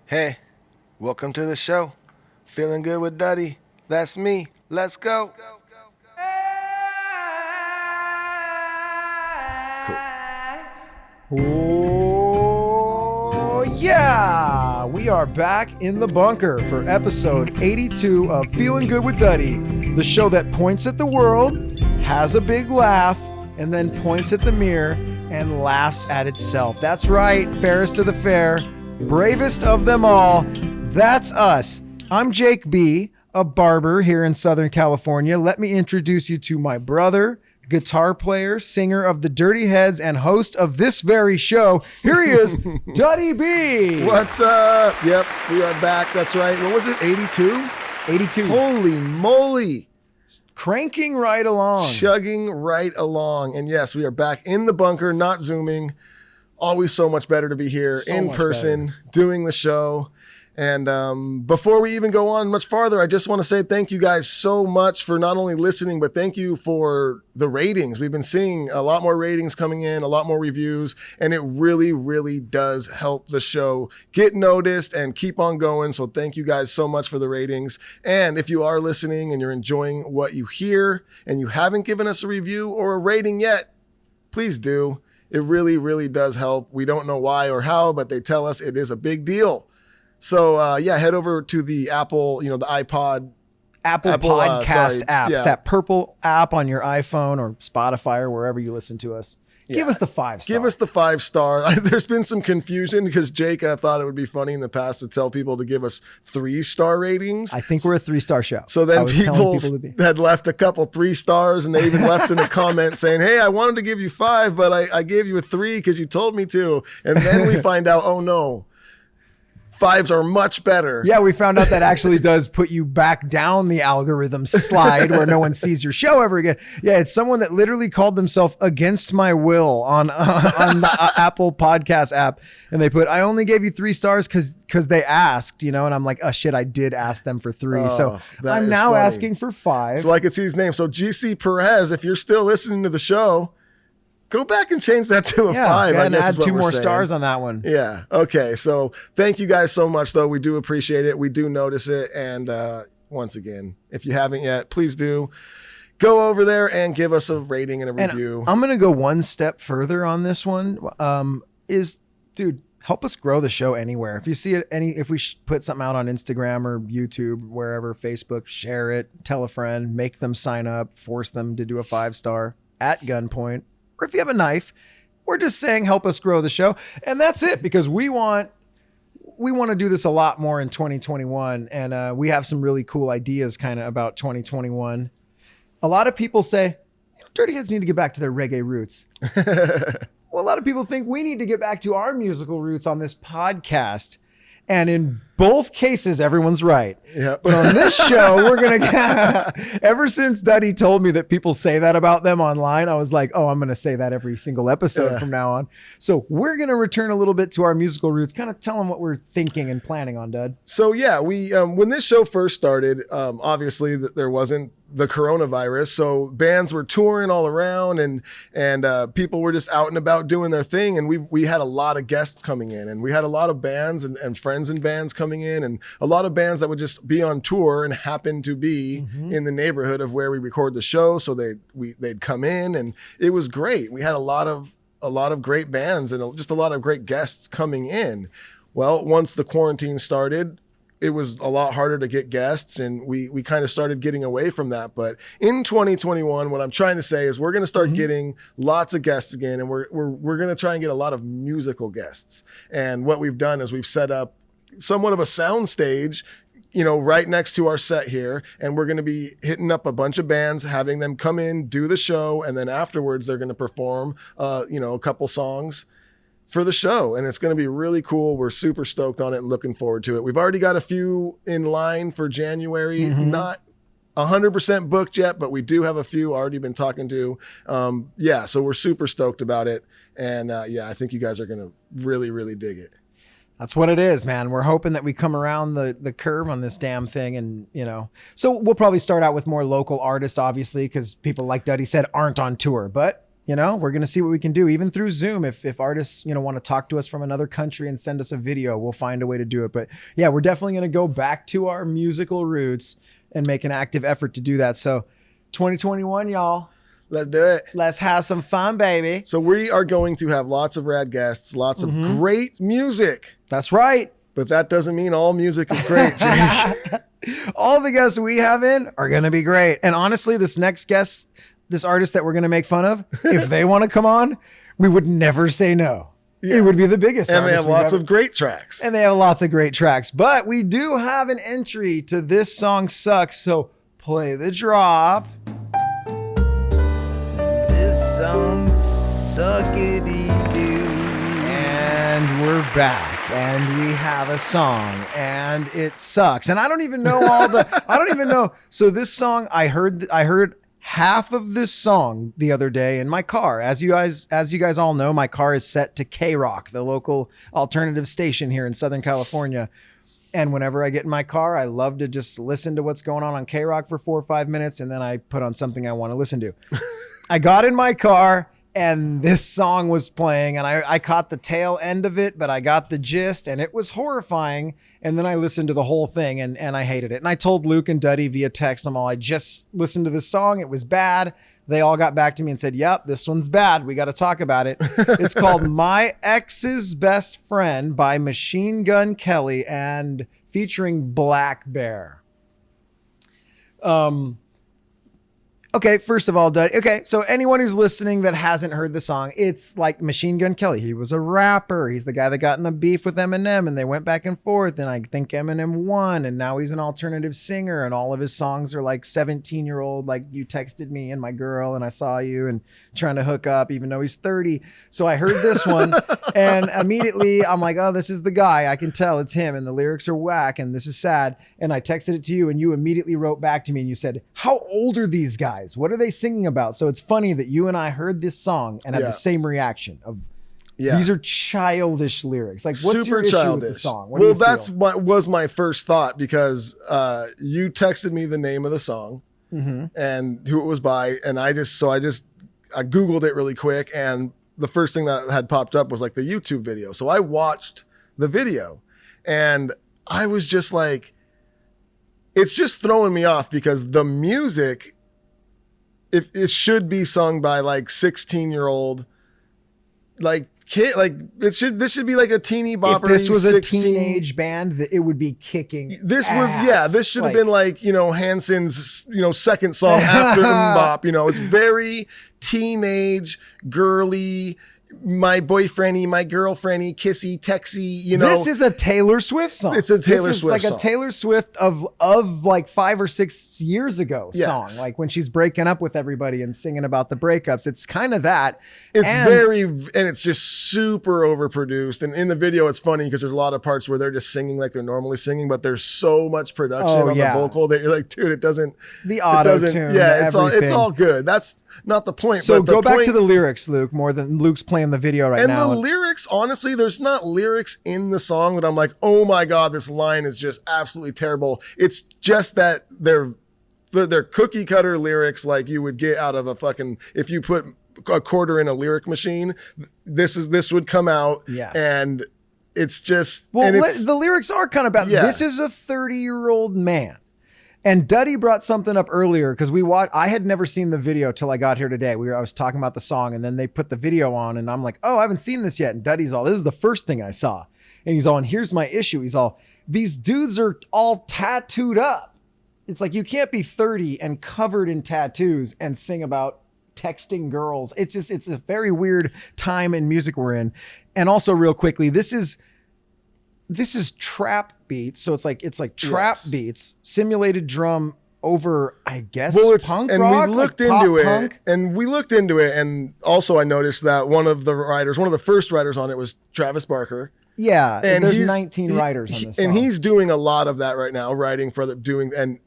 Hey, welcome to the show. Feeling good with Duddy. That's me. Let's go. Oh, yeah! We are back in the bunker for episode 82 of Feeling Good with Duddy, the show that points at the world, has a big laugh, and then points at the mirror and laughs at itself. That's right, fairest of the fair, bravest of them all. That's us. I'm Jake B., a barber here in Southern California. Let me introduce you to my brother, guitar player, singer of the Dirty Heads, and host of this very show. Here he is, Duddy B. What's up? Yep, we are back. That's right. What was it, 82? 82. Holy moly. Cranking right along. Chugging right along. And yes, we are back in the bunker, not Zooming. Always so much better to be here in person, doing the show. And before we even go on much farther, I just want to say thank you guys so much for not only listening, but thank you for the ratings. We've been seeing a lot more ratings coming in, a lot more reviews, and it really, really does help the show get noticed and keep on going. So thank you guys so much for the ratings. And if you are listening and you're enjoying what you hear and you haven't given us a review or a rating yet, please do. It really, really does help. We don't know why or how, but they tell us it is a big deal. So, head over to the Apple, the iPod. Apple Podcast app. Yeah. It's that purple app on your iPhone or Spotify or wherever you listen to us. Yeah. Give us the 5-star. Give us the 5-star. There's been some confusion because Jake thought it would be funny in the past to tell people to give us 3-star ratings. I think we're a 3-star show. So then people had left a couple 3 stars, and they even left in a comment saying, hey, I wanted to give you 5, but I gave you a 3 because you told me to. And then we find out, oh no, 5s are much better. Yeah, we found out that actually does put you back down the algorithm slide where no one sees your show ever again. Yeah, it's someone that literally called themselves Against My Will on the Apple Podcast app. And they put, I only gave you 3 stars because they asked, and I'm like, oh shit, I did ask them for 3. So I'm now asking for 5. So I could see his name. So GC Perez, if you're still listening to the show, go back and change that to a 5. And add 2 more stars on that one. Yeah. Okay. So thank you guys so much, though. We do appreciate it. We do notice it. And once again, if you haven't yet, please do go over there and give us a rating and a review. And I'm going to go one step further on this one. Dude, help us grow the show anywhere. If you see it, if we put something out on Instagram or YouTube, wherever, Facebook, share it, tell a friend, make them sign up, force them to do a 5-star at gunpoint. Or if you have a knife, we're just saying help us grow the show. And that's it, because we want to do this a lot more in 2021. And we have some really cool ideas kind of about 2021. A lot of people say, Dirty Heads need to get back to their reggae roots. Well, a lot of people think we need to get back to our musical roots on this podcast. And in both cases, everyone's right. Yep. But on this show, we're going to, ever since Duddy told me that people say that about them online, I was like, oh, I'm going to say that every single episode from now on. So we're going to return a little bit to our musical roots, kind of tell them what we're thinking and planning on, Dud. So yeah, we, when this show first started, obviously there wasn't the coronavirus. So bands were touring all around and people were just out and about doing their thing. And we had a lot of guests coming in, and we had a lot of bands and friends and bands coming in, and a lot of bands that would just be on tour and happen to be in the neighborhood of where we record the show. So they'd come in, and it was great. We had a lot of great bands and just a lot of great guests coming in. Well, once the quarantine started, it was a lot harder to get guests, and we kind of started getting away from that. But in 2021, what I'm trying to say is we're going to start getting lots of guests again, and we're going to try and get a lot of musical guests. And what we've done is we've set up somewhat of a sound stage, right next to our set here. And we're going to be hitting up a bunch of bands, having them come in, do the show. And then afterwards, they're going to perform, a couple songs for the show. And it's going to be really cool. We're super stoked on it and looking forward to it. We've already got a few in line for January, not 100% booked yet, but we do have a few already been talking to. So we're super stoked about it. And I think you guys are going to really, really dig it. That's what it is, man. We're hoping that we come around the curve on this damn thing. And, so we'll probably start out with more local artists, obviously, because people, like Duddy said, aren't on tour. But we're going to see what we can do, even through Zoom. If artists, want to talk to us from another country and send us a video, we'll find a way to do it. But yeah, we're definitely going to go back to our musical roots and make an active effort to do that. So 2021, y'all. Let's do it. Let's have some fun, baby. So we are going to have lots of rad guests, lots of great music. That's right. But that doesn't mean all music is great, Jake. All the guests we have in are going to be great. And honestly, this next guest, this artist that we're going to make fun of, if they want to come on, we would never say no. Yeah. It would be the biggest. And they have lots of great tracks. But we do have an entry to This Song Sucks. So play the drop. This song suckity-doo. And we're back. And we have a song, and it sucks. And I don't even know I don't even know. So this song, I heard half of this song the other day in my car. As you guys all know, my car is set to K-Rock, the local alternative station here in Southern California. And whenever I get in my car, I love to just listen to what's going on K-Rock for 4 or 5 minutes, and then I put on something I want to listen to. I got in my car, and this song was playing, and I caught the tail end of it, but I got the gist, and it was horrifying. And then I listened to the whole thing, and I hated it. And I told Luke and Duddy via text, I just listened to this song. It was bad. They all got back to me and said, yep, this one's bad. We got to talk about it. It's called My Ex's Best Friend by Machine Gun Kelly and featuring Black Bear. Okay, first of all, okay, so anyone who's listening that hasn't heard the song, it's like Machine Gun Kelly. He was a rapper. He's the guy that got in a beef with Eminem, and they went back and forth, and I think Eminem won, and now he's an alternative singer, and all of his songs are like 17-year-old, like you texted me and my girl, and I saw you, and trying to hook up, even though he's 30. So I heard this one, and immediately I'm like, oh, this is the guy. I can tell it's him, and the lyrics are whack, and this is sad. And I texted it to you, and you immediately wrote back to me, and you said, how old are these guys? What are they singing about? So it's funny that you and I heard this song and had the same reaction of these are childish lyrics. Like, what's super your issue childish with the song? Well, that's what was my first thought, because you texted me the name of the song and who it was by, and I Googled it really quick, and the first thing that had popped up was like the YouTube video. So I watched the video, and I was just like, it's just throwing me off, because the music, it should be sung by like 16-year-old like kid, like this should be like a teeny bopper. If this was 16. a teenage band, it would be kicking this ass. This should have been like, Hanson's, second song after Bop. It's very teenage, girly, my boyfriendy, my girlfriendy, kissy, texy, This is a Taylor Swift song. It's a Taylor Swift like song. A Taylor Swift of like 5 or 6 years ago song. Like when she's breaking up with everybody and singing about the breakups. It's kind of that. And it's just super overproduced. And in the video, it's funny because there's a lot of parts where they're just singing like they're normally singing, but there's so much production on the vocal that you're like, dude, it doesn't. The auto tune. Yeah, it's all good. That's not the point. So go back to the lyrics, Luke, more than Luke's playing the video right now. And the lyrics, honestly, there's not lyrics in the song that I'm like, oh my God, this line is just absolutely terrible. It's just that they're cookie cutter lyrics like you would get out of a fucking, if you put a quarter in a lyric machine, this would come out. Yes. And it's just, the lyrics are kind of about, this is a 30-year-old man. And Duddy brought something up earlier because I had never seen the video till I got here today. I was talking about the song, and then they put the video on, and I'm like, oh, I haven't seen this yet. And Duddy's all, this is the first thing I saw. And he's all, and here's my issue. He's all, these dudes are all tattooed up. It's like, you can't be 30 and covered in tattoos and sing about texting girls. It's a very weird time in music we're in. And also, real quickly, this is trap beats. So it's like trap beats, simulated drum over, I guess, punk rock. We looked into it. And also I noticed that one of the first writers on it was Travis Barker. Yeah. And there's 19 writers on this song. And he's doing a lot of that right now, writing and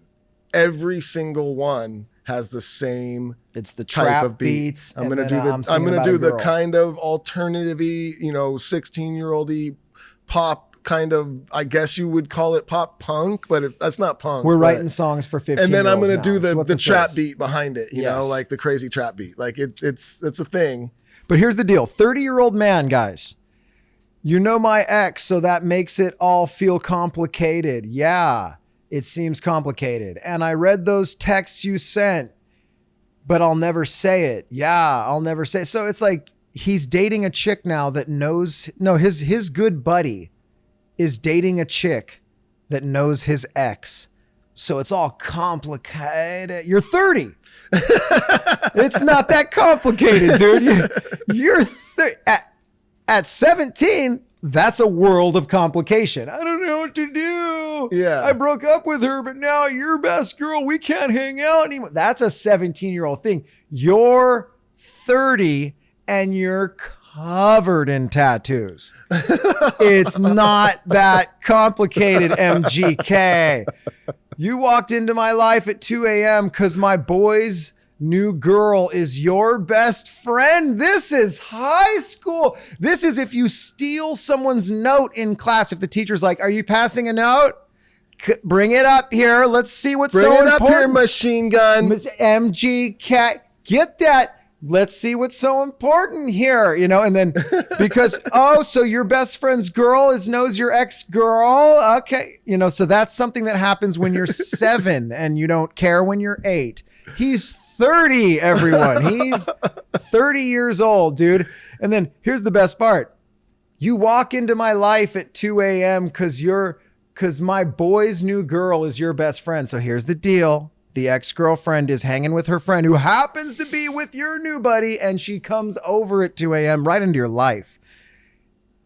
every single one has the same it's the type trap of beat. Beats. I'm going to do the kind of alternative-y, 16-year-old-y pop kind of, I guess you would call it pop punk, but that's not punk. We're but- writing songs for 15. And then I'm going to now. do That's what the this trap is. beat behind it, you know, Yes. like the crazy trap beat. Like it's a thing. But here's the deal. 30-year-old man, guys. You know my ex, so that makes it all feel complicated. Yeah, it seems complicated. And I read those texts you sent, but I'll never say it. Yeah, I'll never say it. So it's like he's dating a chick now that knows, no, his good buddy is dating a chick that knows his ex. So it's all complicated. You're 30. It's not that complicated, dude. You're at 17. That's a world of complication. I don't know what to do. Yeah. I broke up with her, but now you're best girl. We can't hang out anymore. That's a 17-year-old thing. You're 30 and you're covered in tattoos. It's not that complicated, MGK. You walked into my life at 2 a.m. because my boy's new girl is your best friend. This is high school. This is if you steal someone's note in class. If the teacher's like, are you passing a note? Bring it up here. Let's see what's Bring so it important. up here, machine gun. MGK. Get that. Let's see what's so important here, you know, and then because, oh, so your best friend's girl knows your ex-girl. Okay. You know, so that's something that happens when you're 7 and you don't care when you're 8. He's 30, everyone. He's 30 years old, dude. And then here's the best part. You walk into my life at 2 a.m. because my boy's new girl is your best friend. So here's the deal. The ex-girlfriend is hanging with her friend who happens to be with your new buddy, and she comes over at 2 a.m. right into your life.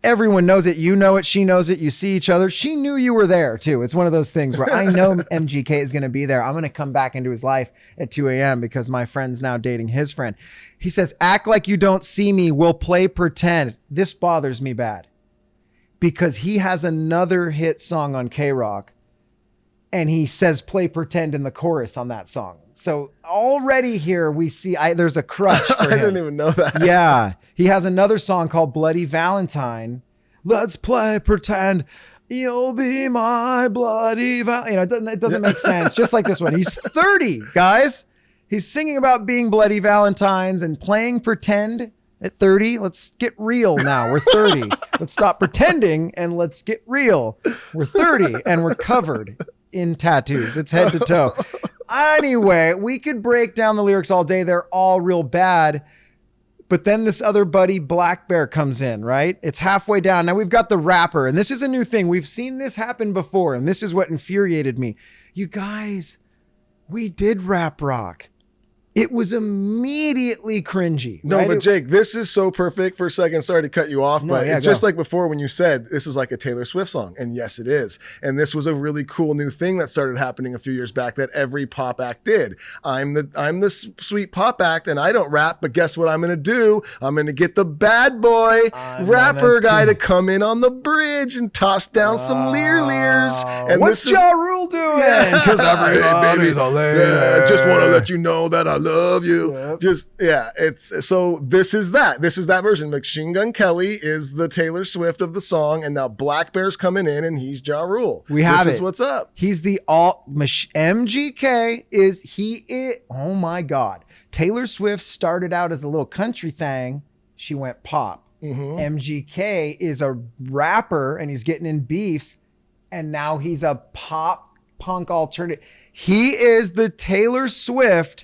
Everyone knows it. You know it. She knows it. You see each other. She knew you were there too. It's one of those things where I know MGK is going to be there. I'm going to come back into his life at 2 a.m. because my friend's now dating his friend. He says, act like you don't see me. We'll play pretend. This bothers me bad because he has another hit song on K-Rock. And he says, play pretend in the chorus on that song. So already here we see there's a crush for him. I didn't even know that. Yeah. He has another song called Bloody Valentine. Let's play pretend you'll be my bloody Valentine. You know, it doesn't make sense. Just like this one. He's 30, guys. He's singing about being bloody Valentines and playing pretend at 30. Let's get real now. We're 30. Let's stop pretending and let's get real. We're 30 and we're covered in tattoos. It's head to toe. Anyway, we could break down the lyrics all day. They're all real bad. But then this other buddy, Black Bear, comes in, right? It's halfway down. Now we've got the rapper, and this is a new thing. We've seen this happen before, and this is what infuriated me. You guys, we did rap rock. It was immediately cringy. No, right? but Jake, this is so perfect. For a second, sorry to cut you off, No, but yeah, it's just like before when you said this is like a Taylor Swift song. And yes, it is. And this was a really cool new thing that started happening a few years back that every pop act did. I'm the sweet pop act and I don't rap, but guess what I'm going to do? I'm going to get the bad boy rapper guy to come in on the bridge and toss down some leers. And what's Ja Rule doing? Because everybody's a lady. Yeah, just want to let you know that I love you. Yep. It's so this is that version. Machine Gun Kelly is the Taylor Swift of the song, and now Black Bear's coming in and he's Ja Rule. This is what's up. He's the MGK is oh my God. Taylor Swift started out as a little country thing. She went pop. MGK is a rapper and he's getting in beefs, and now he's a pop punk alternative. He is the Taylor Swift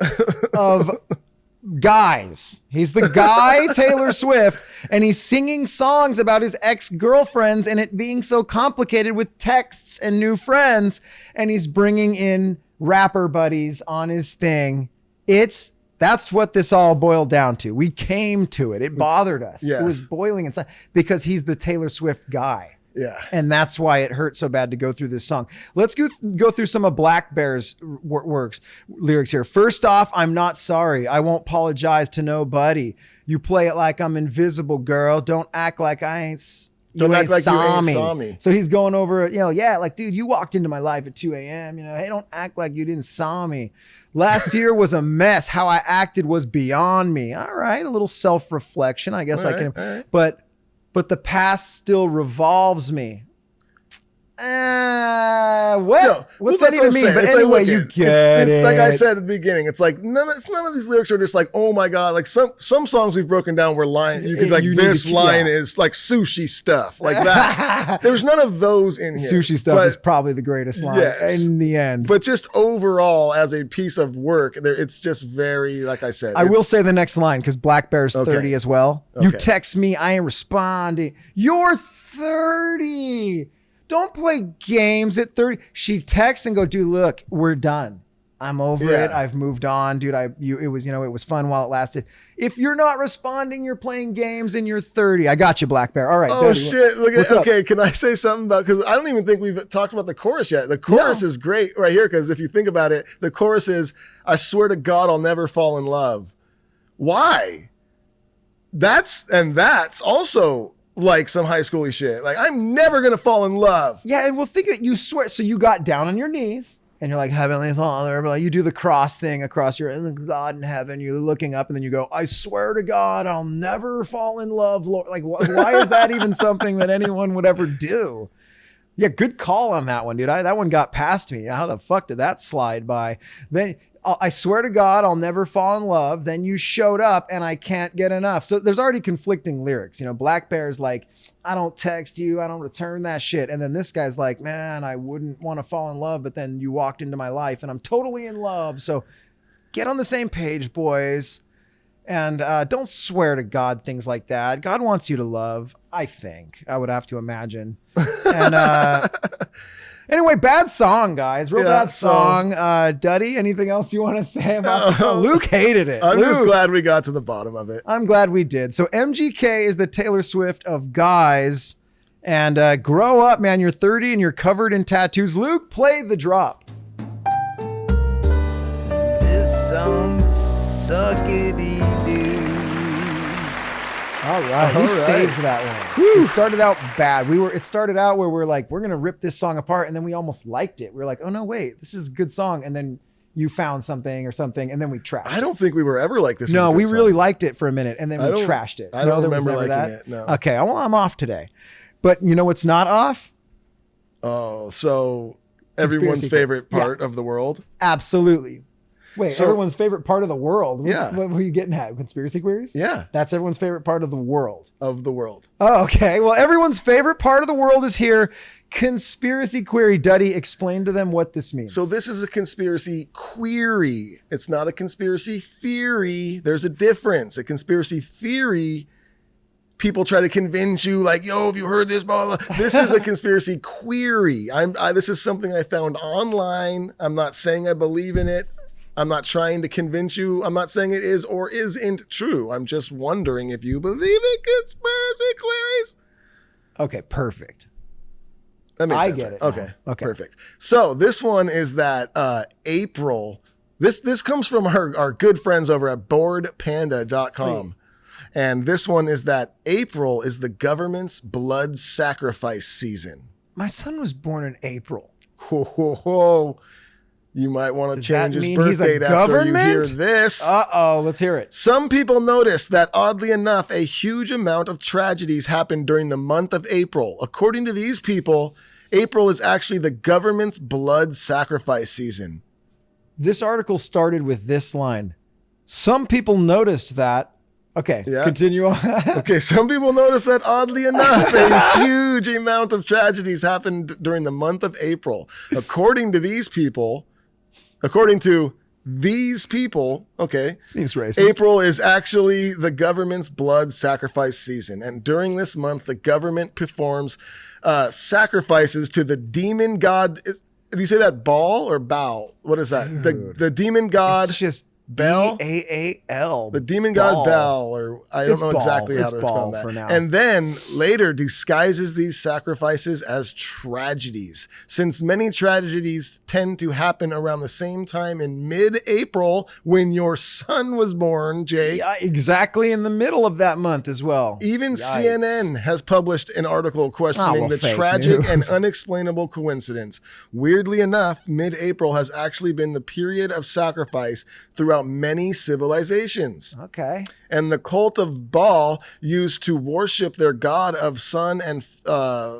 of guys. He's the guy Taylor Swift, and he's singing songs about his ex-girlfriends and it being so complicated with texts and new friends, and he's bringing in rapper buddies on his thing. That's what this all boiled down to. We came to it. It bothered us. Yes. It was boiling inside because he's the Taylor Swift guy. Yeah. And that's why it hurt so bad to go through this song. Let's go through some of Black Bear's lyrics here. First off, I'm not sorry. I won't apologize to nobody. You play it like I'm invisible, girl. Don't act like I ain't. Don't act like you saw ain't me. saw me. So he's going over, like, dude, you walked into my life at 2 a.m. Hey, don't act like you didn't saw me. Last year was a mess. How I acted was beyond me. All right, a little self-reflection. I guess I can. All right. But the past still revolves me. What? No, What's well, that even what I'm mean? saying. But It's anyway, like, you look, get it's it. like I said at the beginning. It's like none of these lyrics are just like, oh my god. Like some songs we've broken down where you could like You need this to- line yeah. is like sushi stuff like that. There's none of those in here. Sushi stuff but, is probably the greatest line in the end. But just overall, as a piece of work, it's just very, like I said. I will say the next line because Black Bear's 30 as well. You Okay. text me, I ain't responding. You're 30. Don't play games at 30. She texts and go, dude, look, we're done. I'm over it. I've moved on, dude. It was fun while it lasted. If you're not responding, you're playing games and you're 30. I got you, Black Bear. All right. Oh Dodie, shit! Look what's at up? okay. Can I say something about, because I don't even think we've talked about the chorus yet. The chorus is great right here, because if you think about it, the chorus is, "I swear to God, I'll never fall in love." Why? That's also like some high schooly shit. Like, I'm never gonna fall in love. Yeah, and we'll think it. You swear. So you got down on your knees and you're like, Heavenly Father, but you do the cross thing across your God in heaven. You're looking up and then you go, I swear to God, I'll never fall in love, Lord. Like, why is that even something that anyone would ever do? Yeah, good call on that one, dude. That one got past me. How the fuck did that slide by? Then I swear to God, I'll never fall in love. Then you showed up and I can't get enough. So there's already conflicting lyrics. You know, Black Bear's like, I don't text you. I don't return that shit. And then this guy's like, man, I wouldn't want to fall in love. But then you walked into my life and I'm totally in love. So get on the same page, boys. And don't swear to God things like that. God wants you to love, I think. I would have to imagine. And anyway, bad song, guys. Real bad song. Duddy, anything else you want to say about the song? Luke hated it. I'm just Luke, glad we got to the bottom of it. I'm glad we did. So MGK is the Taylor Swift of guys. And grow up, man. You're 30 and you're covered in tattoos. Luke, play the drop. This song suckity dude. All right, we saved that one. It started out bad. It started out where we're like, we're gonna rip this song apart, and then we almost liked it. We are like, oh no, wait, this is a good song. And then you found something or something, and then we trashed it. I don't think we were ever like this. No, we really liked it for a minute, and then we trashed it. I don't remember liking that. It. No. Okay, well, I'm off today. But you know what's not off? Oh, so everyone's favorite part of the world? Absolutely. Wait, everyone's favorite part of the world? What were you getting at? Conspiracy queries? Yeah. That's everyone's favorite part of the world. Of the world. Oh, okay. Well, everyone's favorite part of the world is here. Conspiracy query. Duddy, explain to them what this means. So this is a conspiracy query. It's not a conspiracy theory. There's a difference. A conspiracy theory, people try to convince you like, yo, have you heard this? Blah, blah. This is a conspiracy query. This is something I found online. I'm not saying I believe in it. I'm not trying to convince you. I'm not saying it is or isn't true. I'm just wondering if you believe in conspiracy queries. Okay, perfect. That makes sense. I get it. Okay, okay, perfect. So this one is that April. This comes from our good friends over at boredpanda.com. And this one is that April is the government's blood sacrifice season. My son was born in April. Ho, ho, ho. You might want to change his birth he's a date after you hear government? this. Uh-oh, let's hear it. Some people noticed that, oddly enough, a huge amount of tragedies happened during the month of April. According to these people, April is actually the government's blood sacrifice season. This article started with this line. Some people noticed that. Okay, continue on. Okay, some people noticed that, oddly enough, a huge amount of tragedies happened during the month of April. According to these people, okay, seems racist. April is actually the government's blood sacrifice season. And during this month, the government performs sacrifices to the demon god. Do you say that Baal or Baal? What is that? The demon god. It's just Baal? Baal. The demon god Baal, or I don't know exactly how to spell that. For now. And then later disguises these sacrifices as tragedies. Since many tragedies tend to happen around the same time in mid-April when your son was born, Jake. Yeah, exactly in the middle of that month as well. Even CNN has published an article questioning the tragic and unexplainable coincidence. Weirdly enough, mid-April has actually been the period of sacrifice throughout throughout many civilizations. Okay. And the cult of Baal used to worship their god of sun and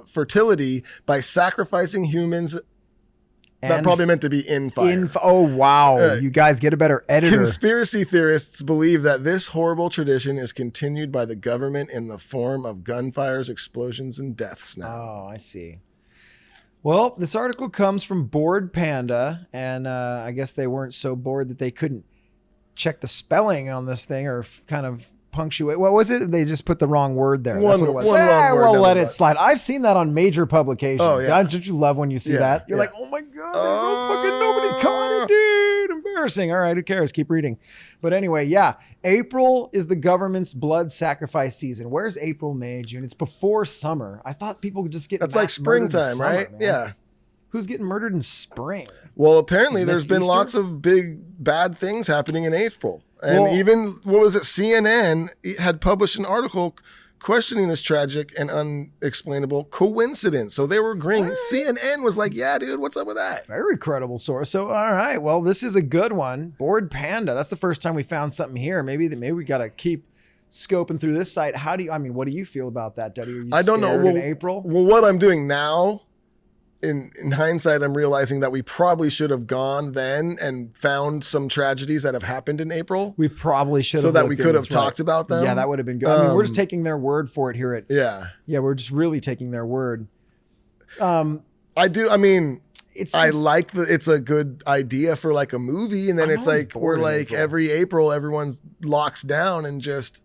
fertility by sacrificing humans. That And probably meant to be in fire. oh, wow. You guys get a better editor. Conspiracy theorists believe that this horrible tradition is continued by the government in the form of gunfires, explosions, and deaths now. Oh, I see. Well, this article comes from Bored Panda, and I guess they weren't so bored that they couldn't check the spelling on this thing or kind of punctuate. What was it? They just put the wrong word there. That's what it was. One wrong word. We'll let it slide. I've seen that on major publications. Oh, yeah. Don't you love when you see that? You're like, oh my God, fucking nobody caught it, dude. Embarrassing. All right, who cares? Keep reading. But anyway, yeah. April is the government's blood sacrifice season. Where's April, May, June? It's before summer. I thought people could just get That's like springtime, right? Man. Yeah. Who's getting murdered in spring? Well, apparently there's been Easter? lots of big bad things happening in April. And even, what was it? CNN had published an article questioning this tragic and unexplainable coincidence. So they were agreeing. CNN was like, yeah, dude, what's up with that? Very credible source. So, all right. Well, this is a good one. Bored Panda. That's the first time we found something here. Maybe we got to keep scoping through this site. What do you feel about that, Duddy? Are you I don't know. scared in April? Well, what I'm doing now, in hindsight, I'm realizing that we probably should have gone then and found some tragedies that have happened in April. We probably should have. So that we could have talked about them. Yeah, that would have been good. I mean, we're just taking their word for it here at. Yeah. Yeah, we're just really taking their word. I do. I mean, It's it's a good idea for like a movie. And then I'm it's always like, bored we're in like April. every April, everyone's locks down and just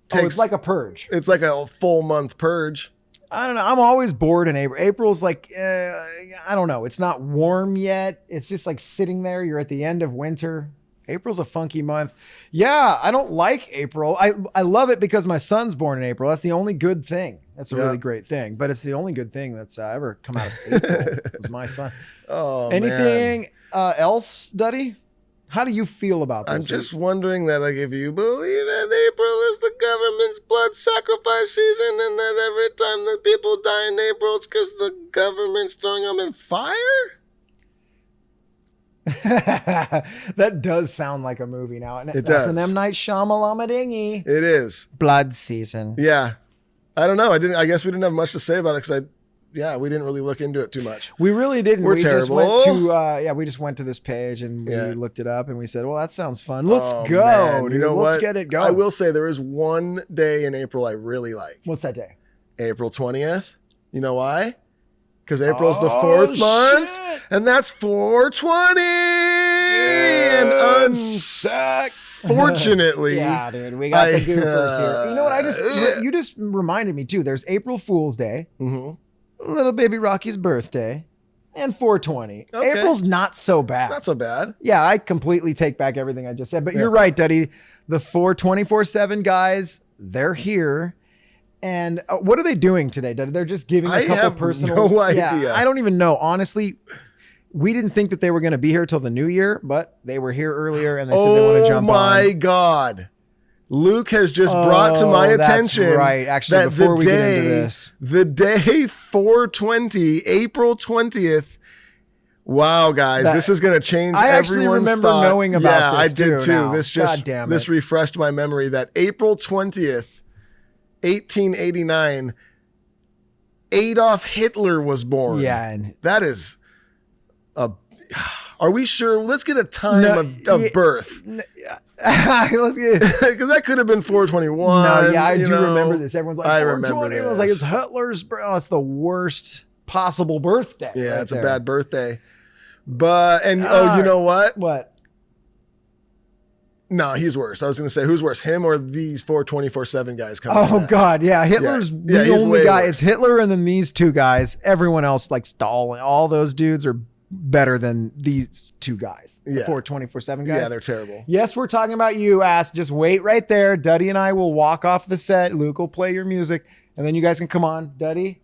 takes. it's like a purge. It's like a full month purge. I don't know. I'm always bored in April. April's like, I don't know. It's not warm yet. It's just like sitting there. You're at the end of winter. April's a funky month. Yeah, I don't like April. I love it because my son's born in April. That's the only good thing. That's a really great thing. But it's the only good thing that's ever come out of April was my son. Oh, Anything else, Duddy? How do you feel about this? I'm just wondering that, like, if you believe that April is the government's blood sacrifice season and that every time that people die in April, it's because the government's throwing them in fire? That does sound like a movie now. It That's does. an M. Night Shyamalan dingy. It is. Blood season. Yeah. I don't know. I guess we didn't have much to say about it because we didn't really look into it too much. We really didn't. We're we terrible. Just went to we just went to this page and we looked it up and we said, well, that sounds fun. Let's go. Man. Dude. You know Let's what? get it going. I will say there is one day in April I really like. What's that day? April 20th. You know why? Because April's the fourth month, and that's 420. And unfortunately, yeah, dude, we got the goofers here. You know what? You just reminded me too. There's April Fool's Day, little baby Rocky's birthday, and 420. Okay. April's not so bad. Not so bad. Yeah, I completely take back everything I just said. But you're right, Duddy. The 424/7 guys, they're here. And what are they doing today, Duddy? They're just giving a couple personal. No idea. Yeah, I don't even know. Honestly, we didn't think that they were going to be here till the new year, but they were here earlier and they said they want to jump on. Oh my God. Luke has just brought to my attention. That's right. Actually, that before we get into this, the day 420, April 20th. Wow, guys, this is going to change I actually everyone's remember thought. knowing about this. I did too. Now. This just God damn this it. refreshed my memory that April 20th, 1889, Adolf Hitler was born. Yeah, and that is a. Are we sure? Let's get a time of birth. Because that could have been 421. No, yeah, I do remember this. Everyone's like, I remember 420. this. It was like, it's Hitler's birthday. Oh, that's the worst possible birthday. Yeah, right it's there. a bad birthday. But, you know what? What? No, he's worse. I was going to say, who's worse, him or these 424/7 guys coming? Oh, God. Yeah. Hitler's the he's only way guy. worse. It's Hitler and then these two guys. Everyone else, like Stalin, all those dudes are better than these two guys. The 424/7 guys. Yeah, they're terrible. Yes, we're talking about you, ass. Just wait right there. Duddy and I will walk off the set. Luke will play your music, and then you guys can come on. Duddy,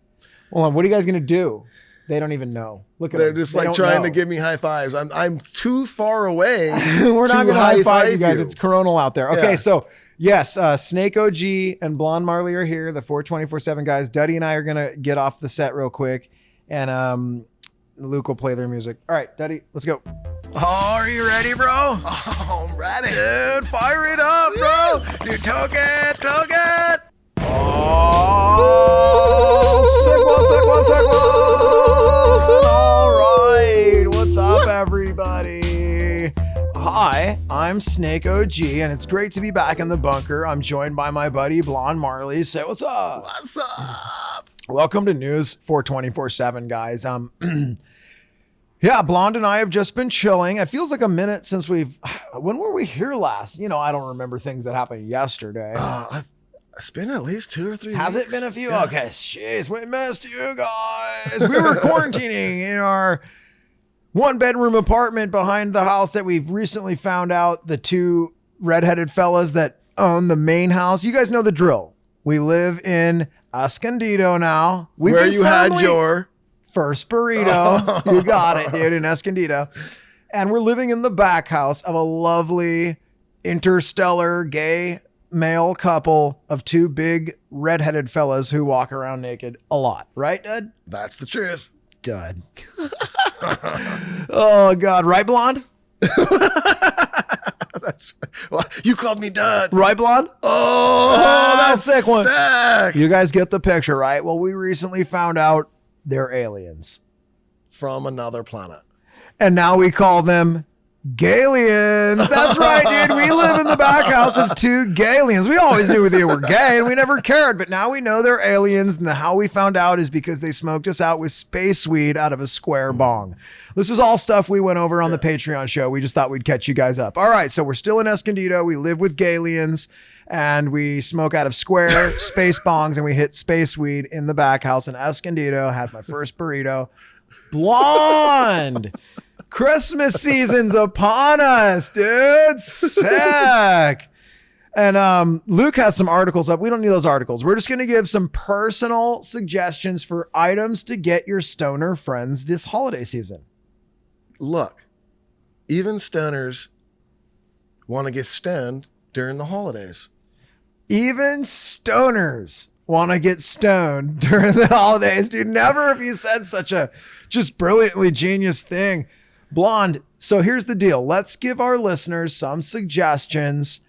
hold on. What are you guys going to do? They don't even know. Look at They're them. just They like don't trying know. to give me high fives. I'm too far away. We're not going to high five you guys. you. It's coronal out there. Okay, Yeah. so yes, Snake OG and Blonde Marley are here, the 424/7 guys. Duddy and I are going to get off the set real quick, and Luke will play their music. All right, Duddy, let's go. Oh, are you ready, bro? Oh, I'm ready. Dude, fire it up, bro. Dude, toke it. Oh, sick one. All right. What's up, everybody? Hi, I'm Snake OG, and it's great to be back in the bunker. I'm joined by my buddy, Blonde Marley. Say what's up. What's up? Welcome to News for 24/7, guys. Yeah, Blonde and I have just been chilling. It feels like a minute since when were we here last? You know, I don't remember things that happened yesterday. It's been at least 2 or 3 weeks. Has it been a few? Yeah. Okay, jeez, we missed you guys. We were quarantining in our 1-bedroom apartment behind the house that we've recently found out the 2 redheaded fellas that own the main house. You guys know the drill. We live in Escondido now. Where you had your first burrito. You got it, dude, in Escondido. And we're living in the back house of a lovely interstellar gay male couple of 2 big redheaded fellas who walk around naked a lot. Right, Dud? That's the truth. Dud. Oh, God. Right, Blonde? Well, you called me Dud. Right, Blonde? Oh, that's sick one. sick. You guys get the picture, right? Well, we recently found out they're aliens. From another planet. And now we call them Galians. That's right, dude. We live in the back house of 2 Galians. We always knew they were gay and we never cared, but now we know they're aliens. And how we found out is because they smoked us out with space weed out of a square bong. This is all stuff we went over on the Patreon show. We just thought we'd catch you guys up. All right, so we're still in Escondido. We live with Galians and we smoke out of square space bongs and we hit space weed in the back house in Escondido. Had my first burrito. Blonde. Christmas season's upon us, dude. Sick. And Luke has some articles up. We don't need those articles. We're just going to give some personal suggestions for items to get your stoner friends this holiday season. Look, even stoners want to get stoned during the holidays. Even stoners want to get stoned during the holidays, dude. Never have you said such a just brilliantly genius thing. Blonde, so here's the deal. Let's give our listeners some suggestions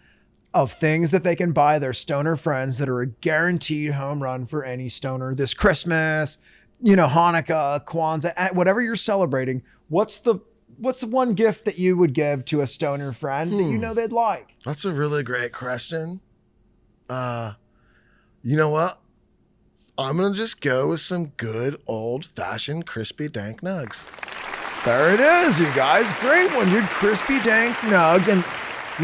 of things that they can buy their stoner friends that are a guaranteed home run for any stoner this Christmas, Hanukkah, Kwanzaa, whatever you're celebrating. What's the one gift that you would give to a stoner friend that you know they'd like? That's a really great question. You know what? I'm going to just go with some good old-fashioned crispy dank nugs. There it is, you guys. Great one, dude. Crispy dank nugs. And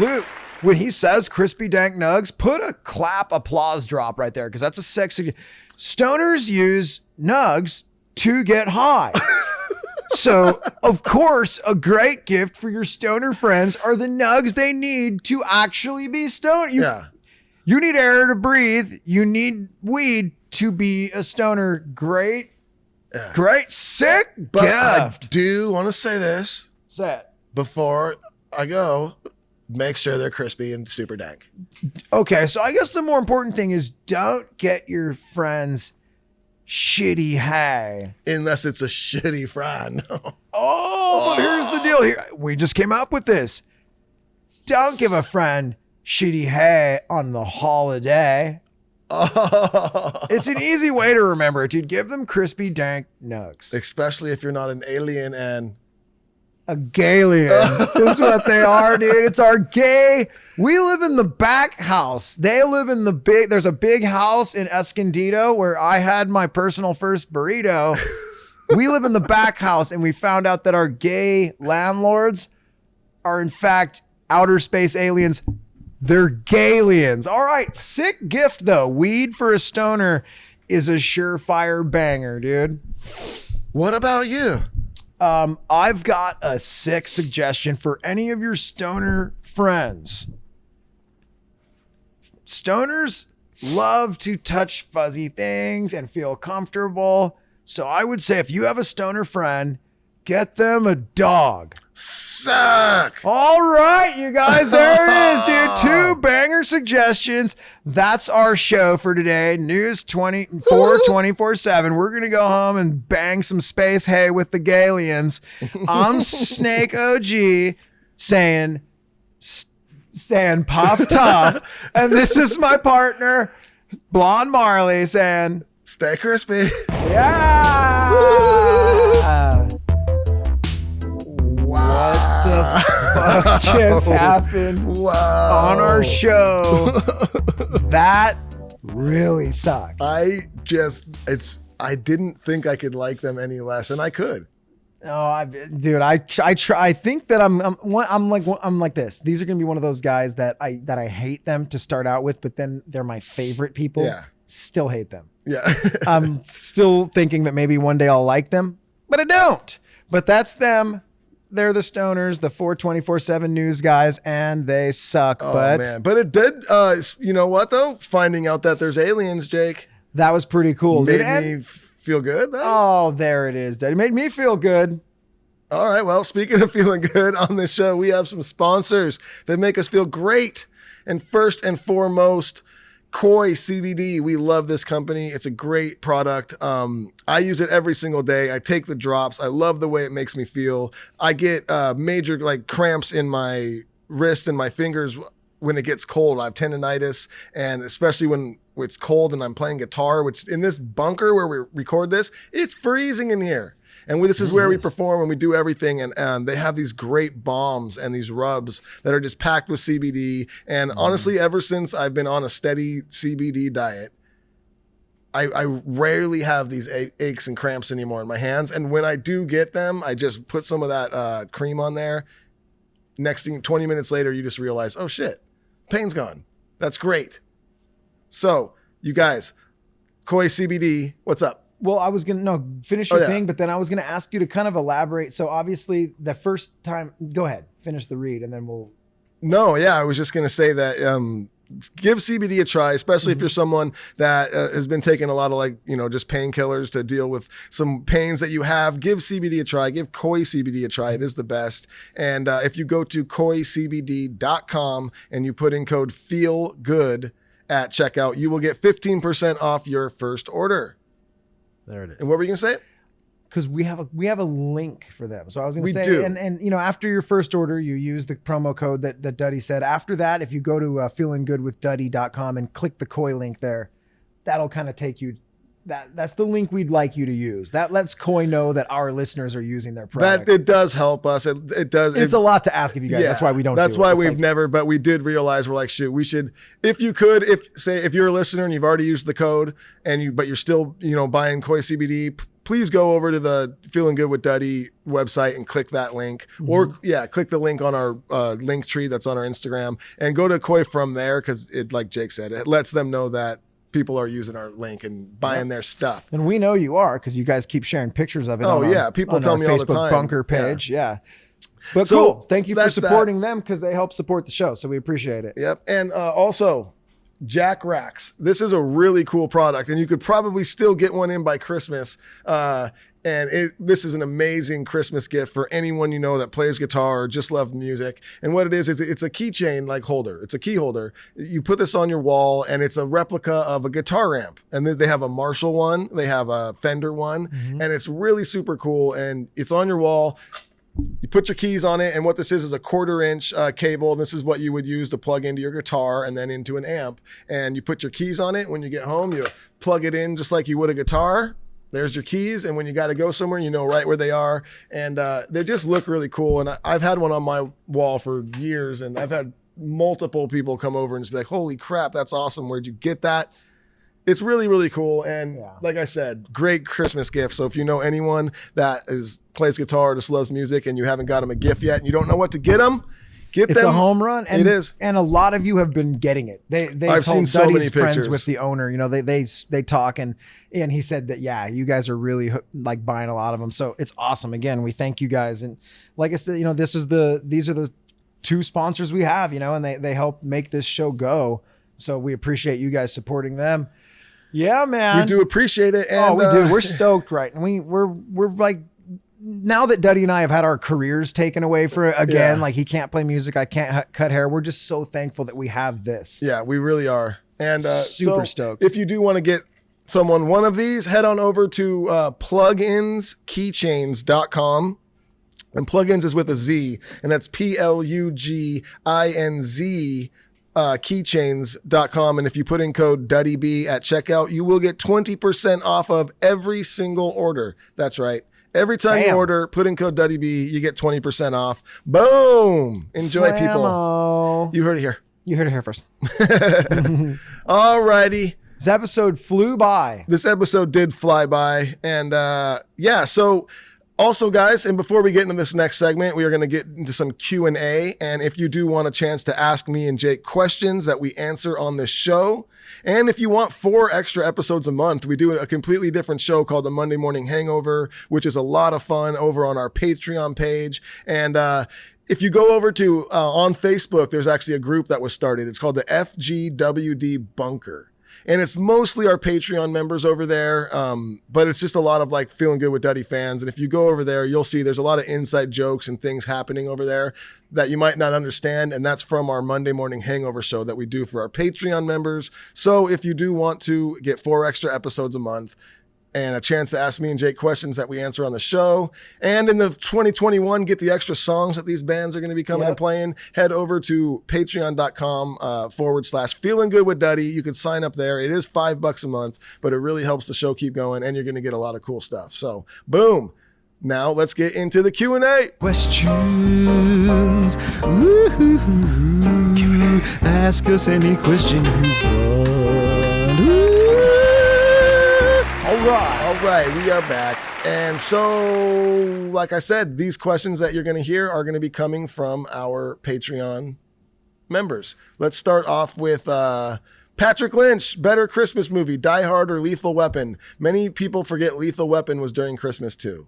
Luke, when he says crispy dank nugs, put a clap applause drop right there because that's a sexy. Stoners use nugs to get high. So, of course, a great gift for your stoner friends are the nugs they need to actually be stoned. You need air to breathe. You need weed to be a stoner. Great, sick But gift. I do want to say this. Say it. Before I go, make sure they're crispy and super dank. Okay, so I guess the more important thing is don't get your friends shitty hay. Unless it's a shitty friend. Oh, but here's the deal here. We just came up with this. Don't give a friend shitty hay on the holiday. It's an easy way to remember it, dude. Give them crispy dank nugs. Especially if you're not an alien and a Galian is what they are, dude. It's our gay. We live in the back house. They live in the big. There's a big house in Escondido where I had my personal first burrito. We live in the back house, and we found out that our gay landlords are in fact outer space aliens. They're Galians. All right, sick gift though. Weed for a stoner is a surefire banger, dude. What about you? I've got a sick suggestion for any of your stoner friends. Stoners love to touch fuzzy things and feel comfortable. So I would say if you have a stoner friend, get them a dog. suck. All right, you guys, there it is, dude. 2 banger suggestions. That's our show for today. News 24/7. We're going to go home and bang some space hay with the Galians. I'm Snake OG saying puff tough. And this is my partner, Blonde Marley, saying stay crispy. yeah. What the fuck just happened on our show? That really sucked. I didn't think I could like them any less, and I could. Oh, I try. I think that I'm like this. These are gonna be one of those guys that I hate them to start out with, but then they're my favorite people. Yeah. Still hate them. Yeah. I'm still thinking that maybe one day I'll like them, but I don't. But that's them. They're the stoners, the 424/7 news guys, and they suck. Oh, but man. But it did, you know what, though? Finding out that there's aliens, Jake. that was pretty cool. Made dude. me feel good, though. Oh, there it is. It made me feel good. All right. Well, speaking of feeling good on this show, we have some sponsors that make us feel great. And first and foremost, Koi CBD. We love this company. It's a great product. I use it every single day. I take the drops. I love the way it makes me feel. I get major like cramps in my wrist and my fingers when it gets cold. I have tendonitis, and especially when it's cold and I'm playing guitar, which in this bunker where we record this, it's freezing in here. And this is where we perform and we do everything. And they have these great balms and these rubs that are just packed with CBD. And honestly, ever since I've been on a steady CBD diet, I rarely have these aches and cramps anymore in my hands. And when I do get them, I just put some of that cream on there. Next thing, 20 minutes later, you just realize, oh shit, pain's gone. That's great. So you guys, Koi CBD, what's up? Well, I was going to finish your thing, but then I was going to ask you to kind of elaborate. So obviously the first time, go ahead, finish the read and then we'll. No, yeah, I was just going to say that give CBD a try, especially if you're someone that has been taking a lot of just painkillers to deal with some pains that you have. Give CBD a try. Give Koi CBD a try. It is the best. And if you go to koicbd.com and you put in code FEELGOOD at checkout, you will get 15% off your first order. There it is. And what were you going to say? Because we have a link for them. So I was going to say, do. and after your first order, you use the promo code that Duddy said. After that, if you go to feelinggoodwithduddy.com and click the Koi link there, that'll kind of take you. That's the link we'd like you to use. That lets Koi know that our listeners are using their product. That it does help us. It does. It's a lot to ask of you guys. Yeah, that's why we don't. That's do why it. we've never. But we did realize we're like, shoot, we should. If you could, if you're a listener and you've already used the code but you're still buying Koi CBD, please go over to the Feeling Good with Duddy website and click that link, or click the link on our link tree that's on our Instagram and go to Koi from there, because it, like Jake said, it lets them know that people are using our link and buying their stuff. And we know you are, because you guys keep sharing pictures of it. People tell me Facebook all the time. Bunker page. Yeah. But So, cool. Thank you for that's supporting them, because they help support the show. So we appreciate it. Yep. And also, Jack Racks. This is a really cool product, and you could probably still get one in by Christmas. This is an amazing Christmas gift for anyone that plays guitar or just loves music. And what it is it's a keychain like holder. It's a key holder. You put this on your wall, and it's a replica of a guitar amp. And then they have a Marshall one, they have a Fender one, and it's really super cool. And it's on your wall. You put your keys on it, and what this is a 1/4-inch cable. This is what you would use to plug into your guitar and then into an amp. And you put your keys on it. When you get home, you plug it in just like you would a guitar. There's your keys, and when you got to go somewhere, you know right where they are. And they just look really cool. And I've had one on my wall for years, and I've had multiple people come over and just be like, holy crap, that's awesome. Where'd you get that? It's really, really cool. And like I said, great Christmas gift. So if you know anyone that plays guitar or just loves music and you haven't got them a gift yet and you don't know what to get them, it's a home run. And it is. And a lot of you have been getting it. I've seen so many friends pictures with the owner. They talk, and he said that, you guys are really like buying a lot of them. So it's awesome. Again, we thank you guys. And like I said, these are the 2 sponsors we have, and they help make this show go. So we appreciate you guys supporting them. Yeah, man. We do appreciate it. And, we do. We're stoked, right? And we're like now that Duddy and I have had our careers taken away for again, Yeah. like he can't play music, I can't cut hair. We're just so thankful that we have this. Yeah, we really are. And Super so stoked. If you do want to get someone one of these, head on over to pluginskeychains.com. And plugins is with a Z, and that's PLUGINZ keychains.com. And if you put in code DuddyB at checkout, you will get 20% off of every single order. That's right. Every time you Damn. order, put in code DuddyB, you get 20% off. Boom! Enjoy, people. Slammo. You heard it here. You heard it here first. Alrighty. This episode flew by. This episode did fly by. And yeah, so also, guys, and before we get into this next segment, we are going to get into some Q&A. And if you do want a chance to ask me and Jake questions that we answer on this show, and if you want 4 extra episodes a month, we do a completely different show called the Monday Morning Hangover, which is a lot of fun over on our Patreon page. And if you go over to on Facebook, there's actually a group that was started. It's called the FGWD Bunker. And it's mostly our Patreon members over there, but it's just a lot of like feeling good with Duddy fans. And if you go over there, you'll see there's a lot of inside jokes and things happening over there that you might not understand. And that's from our Monday Morning Hangover show that we do for our Patreon members. So if you do want to get 4 extra episodes a month and a chance to ask me and Jake questions that we answer on the show, and in the 2021, get the extra songs that these bands are going to be coming and playing, head over to patreon.com/feeling good with Duddy. You can sign up there. It is $5 a month, but it really helps the show keep going, and you're going to get a lot of cool stuff. So boom. Now let's get into the Q&A. Questions. Woo-hoo-hoo. Q&A. Ask us any question you want. Ooh. All right, we are back. And so, like I said, these questions that you're going to hear are going to be coming from our Patreon members. Let's start off with Patrick Lynch. Better Christmas movie, Die Hard or Lethal Weapon? Many people forget Lethal Weapon was during Christmas too.